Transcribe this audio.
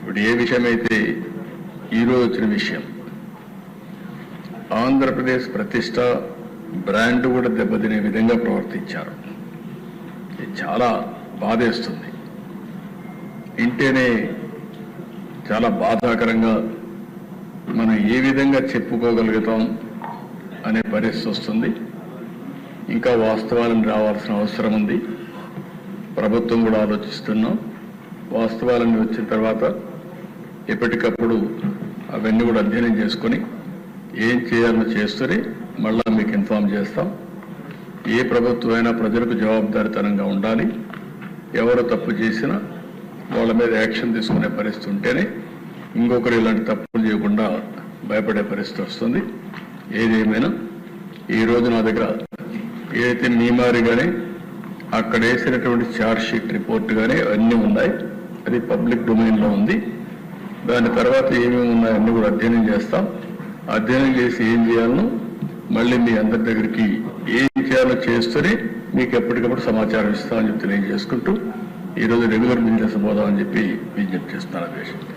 ఇప్పుడు ఏ విషయమైతే ఈరోజు వచ్చిన విషయం, ఆంధ్రప్రదేశ్ ప్రతిష్ట బ్రాండ్ కూడా దెబ్బతినే విధంగా ప్రవర్తించారు. ఇది చాలా బాధేస్తుంది. ఇంటేనే చాలా బాధాకరంగా మనం ఏ విధంగా చెప్పుకోగలుగుతాం అనే పరిస్థితి వస్తుంది. ఇంకా వాస్తవాలను రావాల్సిన అవసరం ఉంది. ప్రభుత్వం కూడా ఆలోచిస్తున్నాం. వాస్తవాలన్నీ వచ్చిన తర్వాత ఎప్పటికప్పుడు అవన్నీ కూడా అధ్యయనం చేసుకొని ఏం చేయాలో చేస్తూనే మళ్ళా మీకు ఇన్ఫార్మ్ చేస్తాం. ఏ ప్రభుత్వం అయినా ప్రజలకు జవాబుదారీతనంగా ఉండాలి. ఎవరు తప్పు చేసినా వాళ్ళ మీద యాక్షన్ తీసుకునే పరిస్థితి ఉంటేనే ఇంకొకరు ఇలాంటి తప్పులు చేయకుండా భయపడే పరిస్థితి వస్తుంది. ఏదేమైనా ఈరోజు నా దగ్గర ఏదైతే మీమారి కానీ అక్కడ వేసినటువంటి ఛార్జ్ షీట్ రిపోర్ట్ కానీ అన్నీ ఉన్నాయి. అది పబ్లిక్ డొమైన్లో ఉంది. దాని తర్వాత ఏమేమి ఉన్నాయో అన్నీ కూడా అధ్యయనం చేస్తాం. అధ్యయనం చేసి ఏం చేయాలనో మళ్ళీ మీ అందరి దగ్గరికి ఏం చేయాలో చేస్తూనే మీకు ఎప్పటికప్పుడు సమాచారం ఇస్తామని చెప్పి తెలియజేసుకుంటూ ఈరోజు రెగ్యులర్ బిజినెస్ పోదామని చెప్పి విజ్ఞప్తి చేస్తున్నాను.